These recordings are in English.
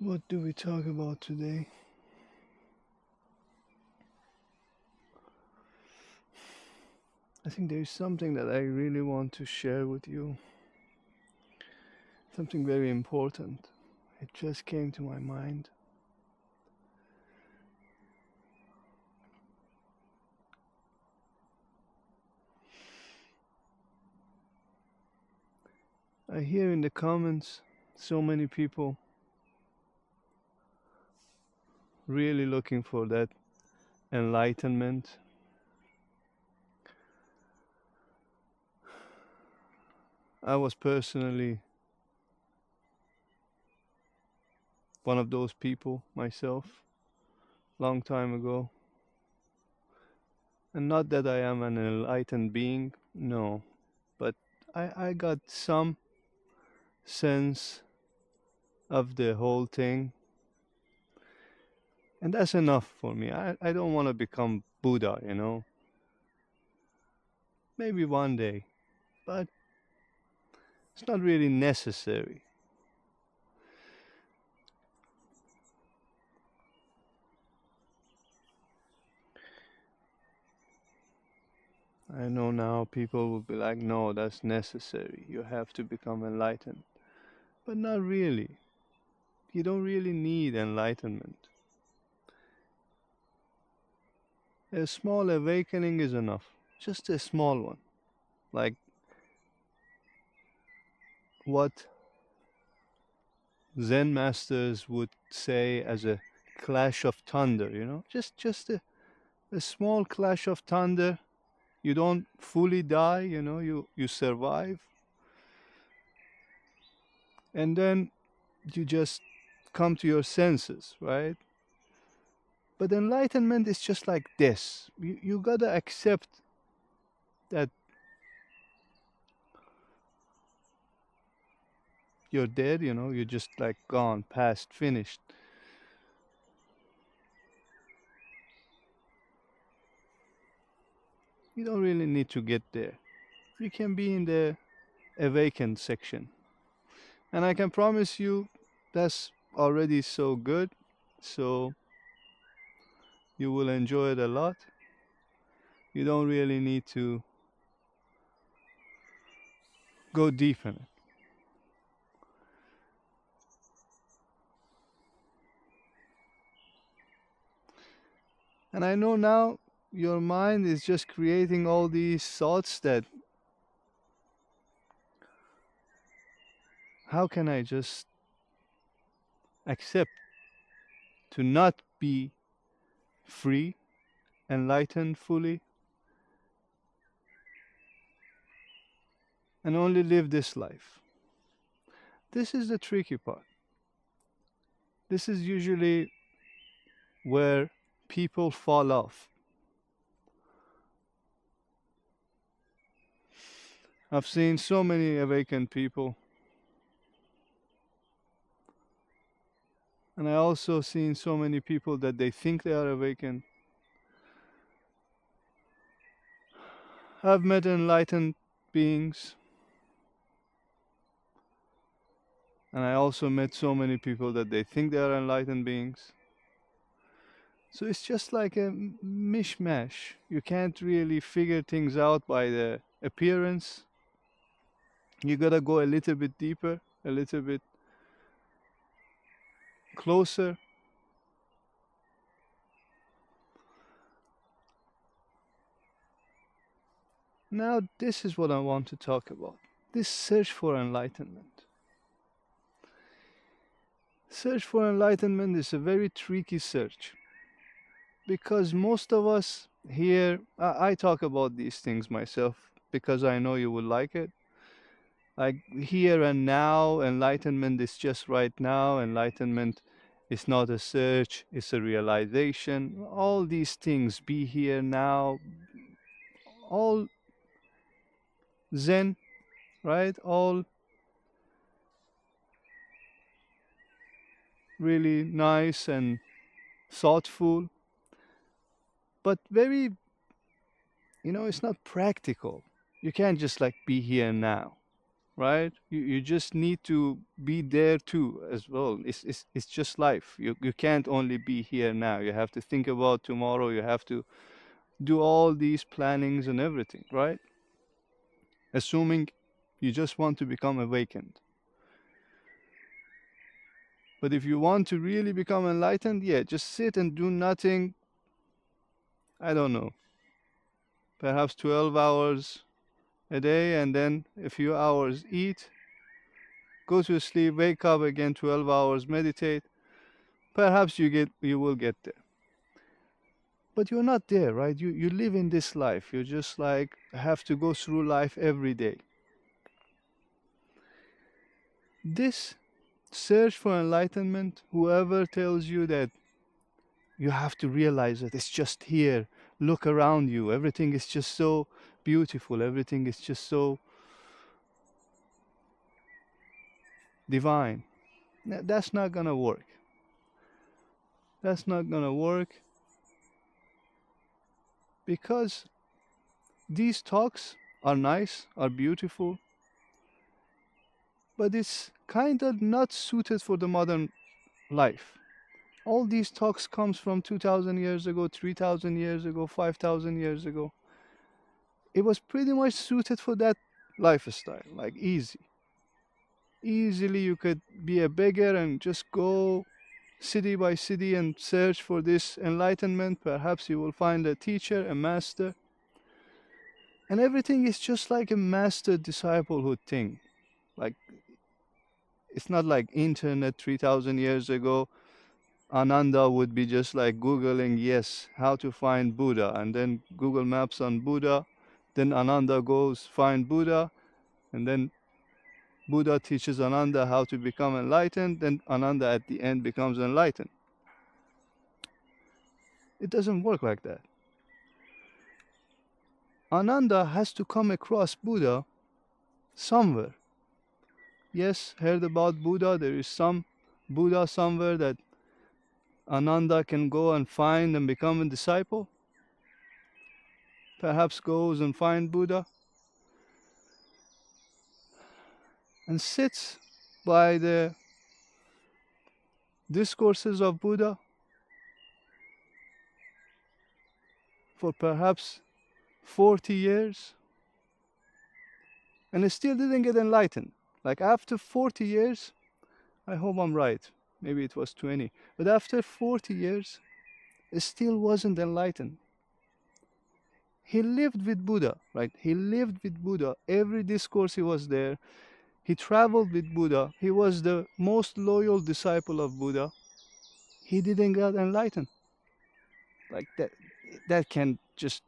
What do we talk about today? I think there is something that I really want to share with you. Something very important. It just came to my mind. I hear in the comments so many people really looking for that enlightenment. I was personally one of those people myself, long time ago. And not that I am an enlightened being, no, but I got some sense of the whole thing, and that's enough for me. I don't want to become Buddha, you know. Maybe one day, but it's not really necessary. I know now people will be like, no, that's necessary. You have to become enlightened. But not really. You don't really need enlightenment. A small awakening is enough. Just a small one. Like what Zen masters would say as a clash of thunder, you know? Just a small clash of thunder. You don't fully die, you know, you survive. And then you just come to your senses, right? But enlightenment is just like this. You gotta accept that you're dead, you know, you're just like gone, past, finished. You don't really need to get there. You can be in the awakened section. And I can promise you that's already so good. So you will enjoy it a lot. You don't really need to go deep in it. And I know now your mind is just creating all these thoughts that how can I just accept to not be free, enlightened fully, and only live this life? This is the tricky part. This is usually where people fall off. I've seen so many awakened people, and I also seen so many people that they think they are awakened. I've met enlightened beings, and I also met so many people that they think they are enlightened beings. So it's just like a mishmash. You can't really figure things out by the appearance. You gotta go a little bit deeper, a little bit closer. Now, this is what I want to talk about, this search for enlightenment. Search for enlightenment is a very tricky search because most of us here, I talk about these things myself because I know you will like it. Like here and now, enlightenment is just right now. Enlightenment is not a search, it's a realization. All these things, be here now, all Zen, right? All really nice and thoughtful, but very, it's not practical. You can't just like be here now, right? You just need to be there too as well. It's just life. You can't only be here now. You have to think about tomorrow. You have to do all these plannings and everything, right? Assuming you just want to become awakened. But if you want to really become enlightened, yeah, just sit and do nothing. I don't know, perhaps 12 hours a day, and then a few hours eat, go to sleep, wake up again, 12 hours, meditate. Perhaps you will get there. But you're not there, right? You live in this life. You just like have to go through life every day. This search for enlightenment, whoever tells you that you have to realize that it's just here, look around you, everything is just so beautiful, everything is just so divine. That's not gonna work. That's not gonna work because these talks are nice, are beautiful, but it's kind of not suited for the modern life. All these talks comes from 2000 years ago, 3000 years ago, 5000 years ago. It was pretty much suited for that lifestyle, like easy. Easily you could be a beggar and just go city by city and search for this enlightenment. Perhaps you will find a teacher, a master, and everything is just like a master disciplehood thing. Like it's not like internet 3000 years ago. Ananda would be just like googling, yes, how to find Buddha, and then Google Maps on Buddha, then Ananda goes find Buddha, and then Buddha teaches Ananda how to become enlightened, then Ananda at the end becomes enlightened. It doesn't work like that. Ananda has to come across Buddha somewhere. Yes, heard about Buddha, there is some Buddha somewhere that Ananda can go and find and become a disciple. Perhaps goes and find Buddha and sits by the discourses of Buddha for perhaps 40 years and it still didn't get enlightened. Like after 40 years, I hope I'm right, maybe it was 20, but after 40 years, it still wasn't enlightened. He lived with Buddha, right? He lived with Buddha. Every discourse he was there. He traveled with Buddha. He was the most loyal disciple of Buddha. He didn't get enlightened. Like that can just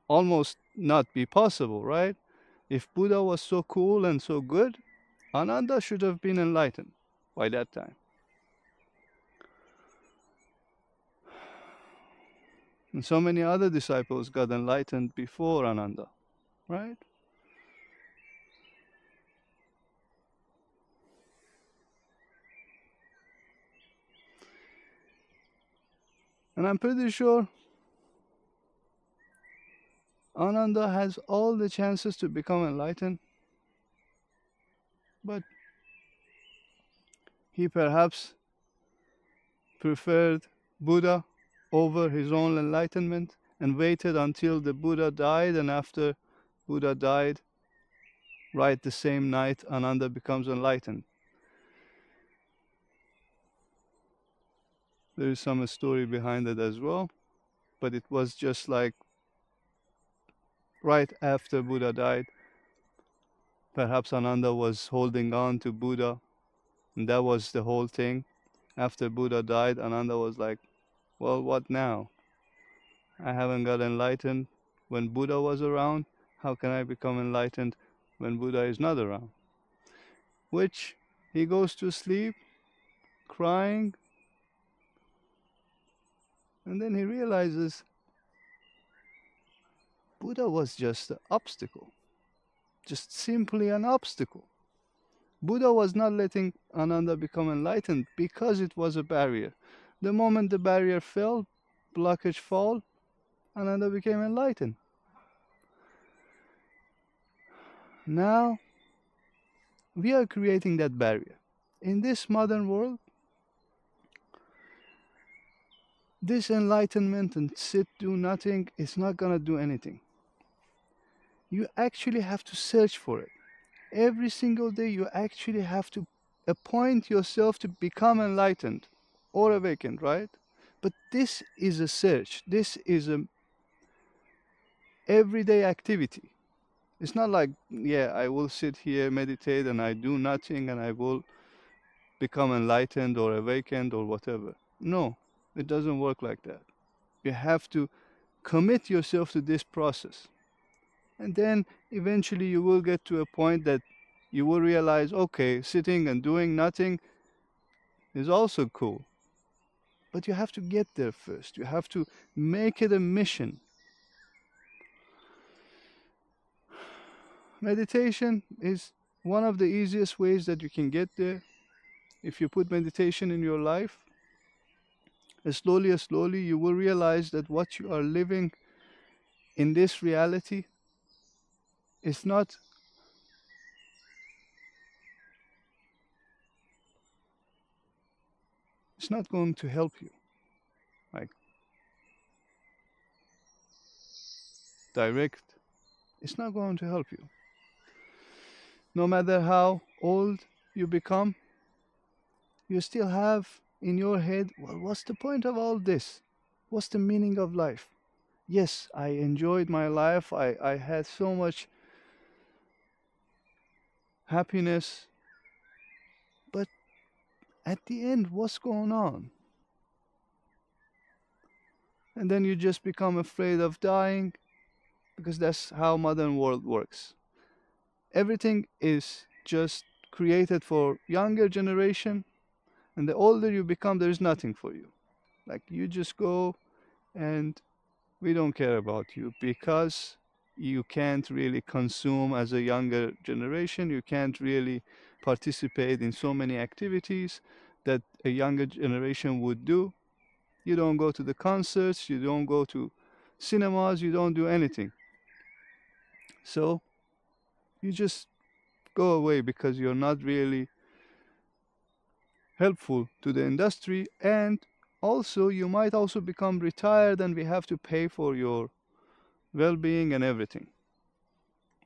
almost not be possible, right? If Buddha was so cool and so good, Ananda should have been enlightened by that time. And so many other disciples got enlightened before Ananda, right? And I'm pretty sure Ananda has all the chances to become enlightened, but he perhaps preferred Buddha over his own enlightenment and waited until the Buddha died, and after Buddha died, right the same night, Ananda becomes enlightened. There is some story behind it as well, but it was just like right after Buddha died. Perhaps Ananda was holding on to Buddha, and that was the whole thing. After Buddha died, Ananda was like, well, what now? I haven't got enlightened when Buddha was around. How can I become enlightened when Buddha is not around? Which he goes to sleep crying, and then he realizes Buddha was just an obstacle, just simply an obstacle. Buddha was not letting Ananda become enlightened because it was a barrier. The moment the barrier fell, blockage fall, Ananda became enlightened. Now we are creating that barrier. In this modern world, this enlightenment and sit, do nothing is not going to do anything. You actually have to search for it. Every single day, you actually have to appoint yourself to become enlightened or awakened, right? But this is a search. This is a everyday activity. It's not like, yeah, I will sit here, meditate, and I do nothing, and I will become enlightened or awakened or whatever. No, it doesn't work like that. You have to commit yourself to this process. And then eventually you will get to a point that you will realize, okay, sitting and doing nothing is also cool. But you have to get there first. You have to make it a mission. Meditation is one of the easiest ways that you can get there. If you put meditation in your life, slowly, you will realize that what you are living in this reality is not, it's not going to help you. Like direct, it's not going to help you. No matter how old you become, you still have in your head, well, what's the point of all this? What's the meaning of life? Yes, I enjoyed my life. I had so much happiness. But at the end, what's going on? And then you just become afraid of dying because that's how modern world works. Everything is just created for younger generation, and the older you become, there is nothing for you. Like you just go and we don't care about you because you can't really consume as a younger generation. You can't really participate in so many activities that a younger generation would do. You don't go to the concerts, you don't go to cinemas, you don't do anything. So you just go away because you're not really helpful to the industry, and also you might also become retired and we have to pay for your well-being and everything,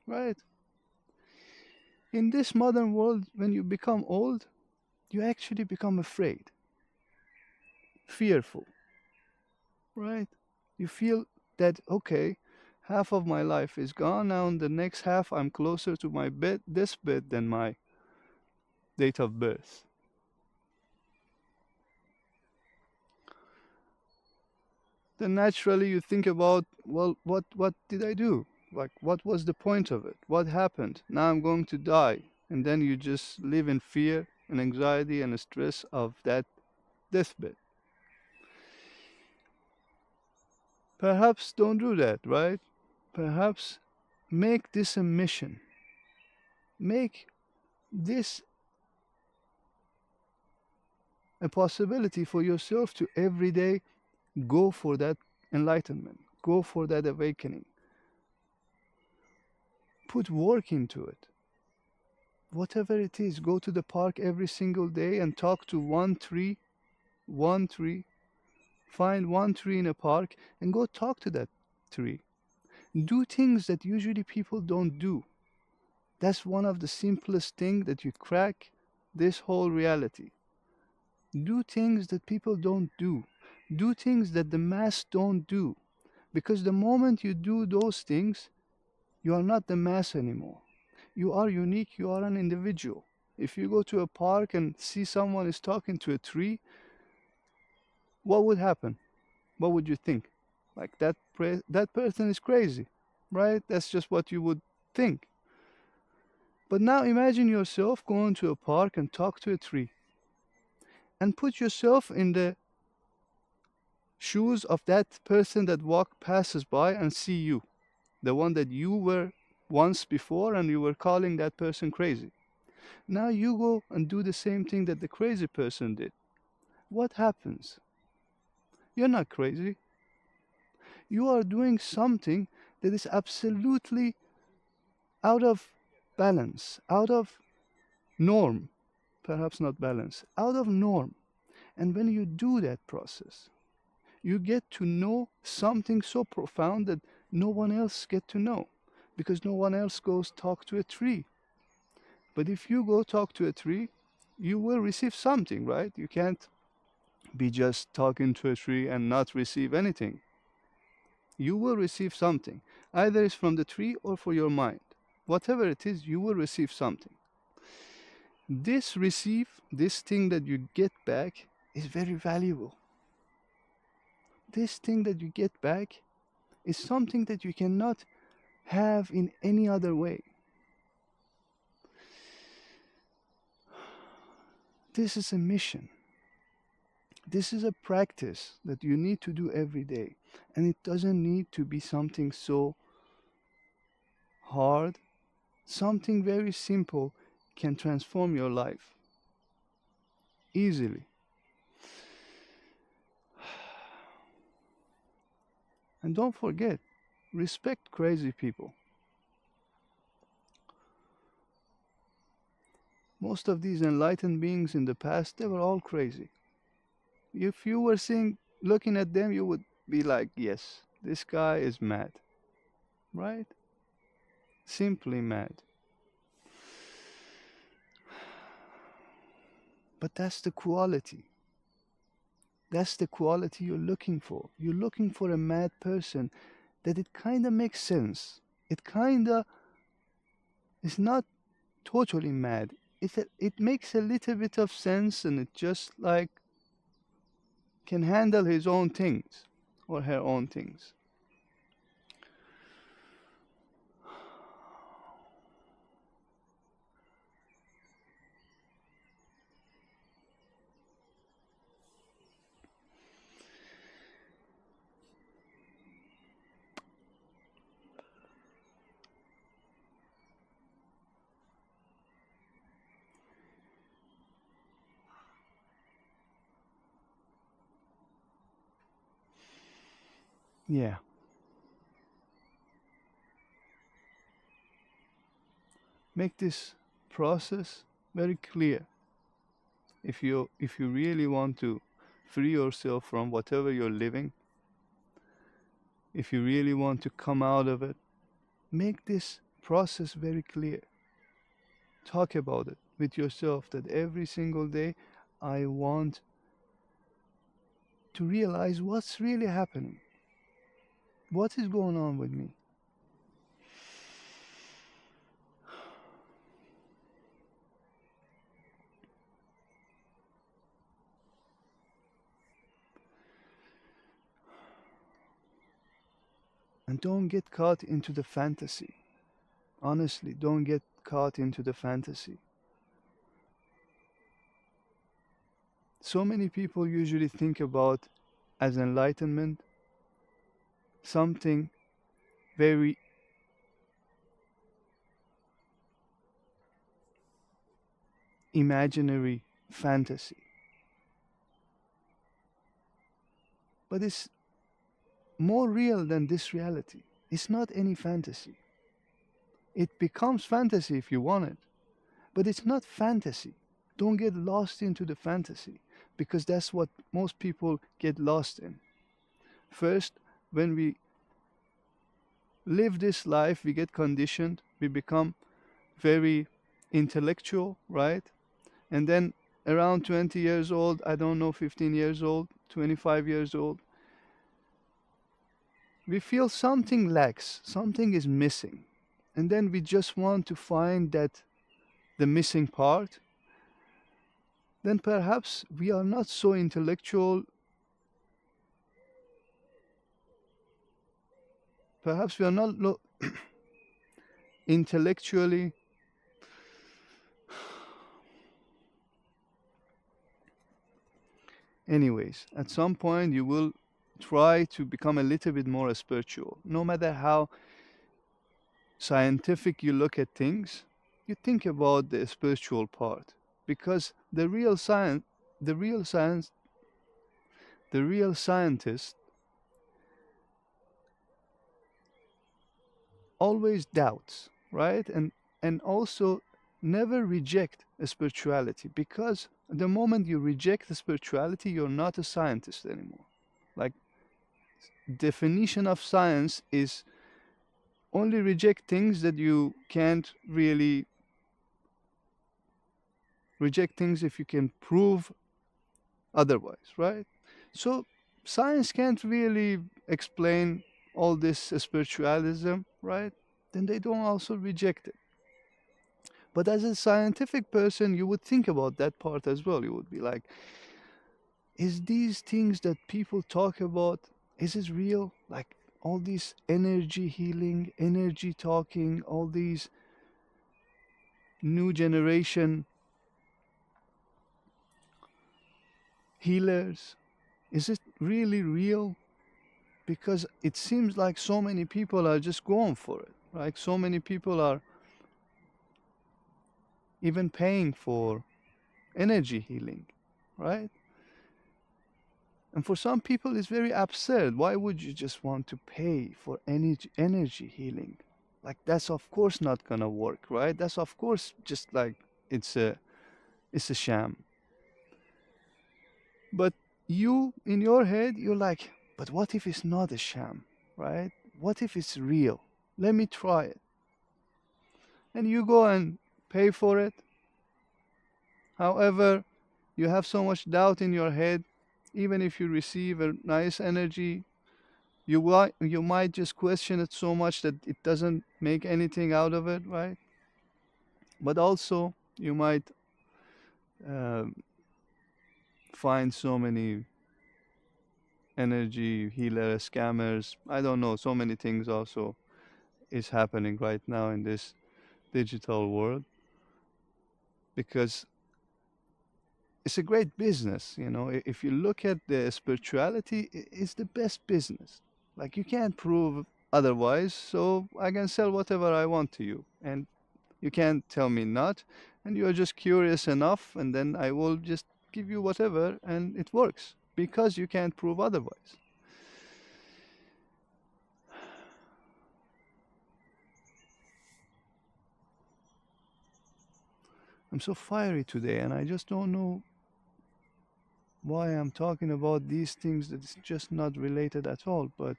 right? In this modern world, when you become old, you actually become afraid, fearful, right? You feel that, okay, half of my life is gone now, and the next half I'm closer to my bed, this bed, than my date of birth. Then naturally you think about, well, what did I do? Like, what was the point of it? What happened? Now I'm going to die. And then you just live in fear and anxiety and stress of that deathbed. Perhaps don't do that, right? Perhaps make this a mission. Make this a possibility for yourself to every day go for that enlightenment, go for that awakening. Put work into it. Whatever it is, go to the park every single day and talk to one tree. Find one tree in a park and go talk to that tree. Do things that usually people don't do. That's one of the simplest things that you crack this whole reality. Do things that people don't do. Do things that the mass don't do. Because the moment you do those things, you are not the mass anymore. You are unique, you are an individual. If you go to a park and see someone is talking to a tree, what would happen? What would you think? Like that person is crazy, right? That's just what you would think. But now imagine yourself going to a park and talk to a tree, and put yourself in the shoes of that person that passes by and see you, the one that you were once before and you were calling that person crazy. Now you go and do the same thing that the crazy person did. What happens? You're not crazy. You are doing something that is absolutely out of balance, out of norm, perhaps not balance, out of norm. And when you do that process, you get to know something so profound that no one else get to know, because no one else goes talk to a tree. But if you go talk to a tree, you will receive something, right? You can't be just talking to a tree and not receive anything. You will receive something. Either it's from the tree or for your mind. Whatever it is, you will receive something. This thing that you get back is very valuable. This thing that you get back is something that you cannot have in any other way. This is a mission. This is a practice that you need to do every day. And it doesn't need to be something so hard. Something very simple can transform your life easily. And don't forget, respect crazy people. Most of these enlightened beings in the past, they were all crazy. If you were looking at them, you would be like, yes, this guy is mad, right? Simply mad. But that's the quality. That's the quality you're looking for. You're looking for a mad person that it kind of makes sense. It kind of is not totally mad. It makes a little bit of sense, and it just like can handle his own things or her own things. Yeah. Make this process very clear. If you really want to free yourself from whatever you're living, if you really want to come out of it, make this process very clear. Talk about it with yourself that every single day I want to realize what's really happening. What is going on with me? And don't get caught into the fantasy. Honestly, don't get caught into the fantasy. So many people usually think about as enlightenment something very imaginary fantasy. But it's more real than this reality. It's not any fantasy. It becomes fantasy if you want it, but it's not fantasy. Don't get lost into the fantasy because that's what most people get lost in. First, when we live this life, we get conditioned, we become very intellectual, right? And then around 20 years old, I don't know, 15 years old, 25 years old, we feel something lacks, something is missing. And then we just want to find that the missing part. Then perhaps we are not so intellectual, perhaps we are not intellectually anyways. At some point you will try to become a little bit more spiritual. No matter how scientific you look at things, you think about the spiritual part, because the real science the real scientist always doubts, right? And and also never reject a spirituality, because the moment you reject the spirituality, you're not a scientist anymore. Like, definition of science is only reject things that you can't really reject, things if you can prove otherwise, right? So science can't really explain all this spiritualism, right? Then they don't also reject it. But as a scientific person, you would think about that part as well. You would be like, is these things that people talk about, is it real? Like all these energy healing, energy talking, all these new generation healers, is it really real? Because it seems like so many people are just going for it, right? So many people are even paying for energy healing, right? And for some people, it's very absurd. Why would you just want to pay for energy healing? Like that's of course not gonna work, right? That's of course just like it's a it's a sham. But you in your head, you're like, but what if it's not a sham, right? What if it's real? Let me try it. And you go and pay for it. However, you have so much doubt in your head, even if you receive a nice energy, you might just question it so much that it doesn't make anything out of it, right? But also, you might uh, find so many energy healer scammers. I don't know, so many things also is happening right now in this digital world, because it's a great business. If you look at the spirituality, it's the best business. Like you can't prove otherwise, so I can sell whatever I want to you, and you can't tell me not, and you're just curious enough, and then I will just give you whatever, and it works because you can't prove otherwise. I'm so fiery today, and I just don't know why I'm talking about these things that is just not related at all, but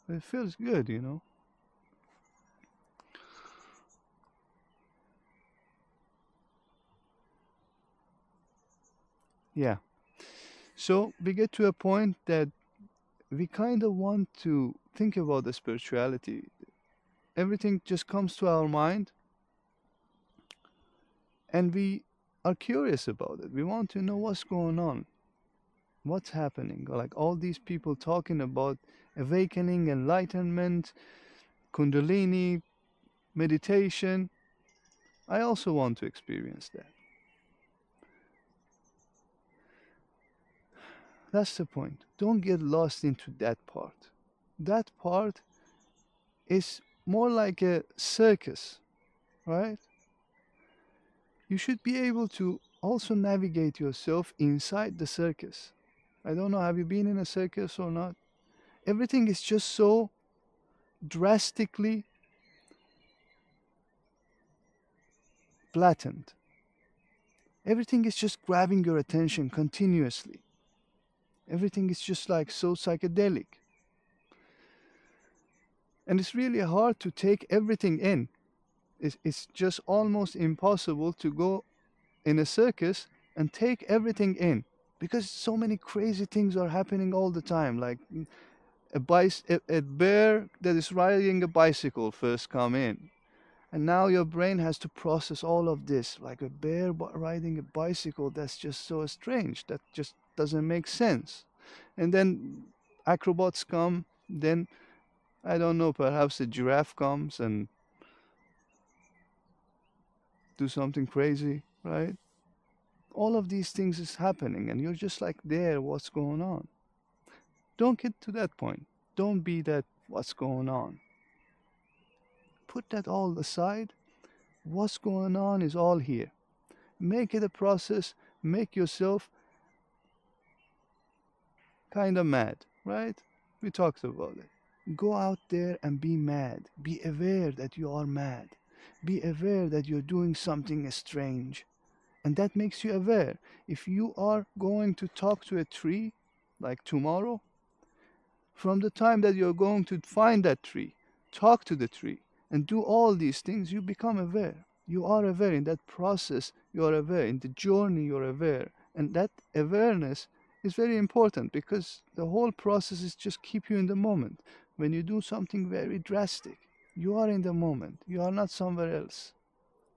it feels good. Yeah. So we get to a point that we kind of want to think about the spirituality. Everything just comes to our mind, and we are curious about it. We want to know what's going on, what's happening. Like all these people talking about awakening, enlightenment, kundalini, meditation. I also want to experience that. That's the point. Don't get lost into that part. That part is more like a circus, right? You should be able to also navigate yourself inside the circus. I don't know, have you been in a circus or not? Everything is just so drastically blatant. Everything is just grabbing your attention continuously. Everything is just like so psychedelic. And it's really hard to take everything in. It's just almost impossible to go in a circus and take everything in, because so many crazy things are happening all the time. Like a bear that is riding a bicycle first come in, and now your brain has to process all of this, like a bear riding a bicycle. That's just so strange. That just doesn't make sense. And then acrobats come. Then I don't know, perhaps a giraffe comes and do something crazy, right? All of these things is happening, and you're just like, there, what's going on? Don't get to that point. Don't be that what's going on. Put that all aside. What's going on is all here. Make it a process. Make yourself kind of mad, right? We talked about it. Go out there and be mad. Be aware that you are mad. Be aware that you're doing something strange, and that makes you aware. If you are going to talk to a tree, like tomorrow, from the time that you're going to find that tree, talk to the tree, and do all these things, you become aware. You are aware in that process, you are aware in the journey, you're aware. And that awareness is very important because the whole process is just keep you in the moment. When you do something very drastic, you are in the moment, you are not somewhere else.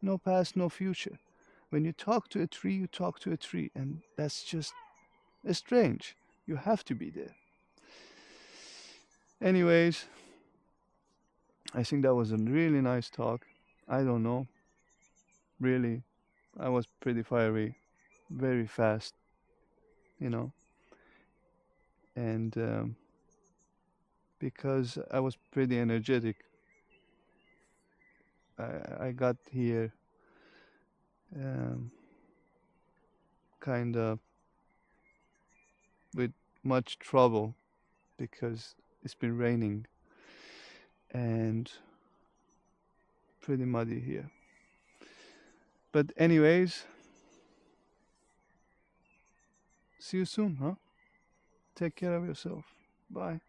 No past, no future. When you talk to a tree, you talk to a tree, and that's just strange. You have to be there. Anyways, I think that was a really nice talk. I don't know, really. I was pretty fiery, very fast, you know, and because I was pretty energetic, I got here um, kind of with much trouble because it's been raining and pretty muddy here. But, anyways, see you soon, huh? Take care of yourself. Bye.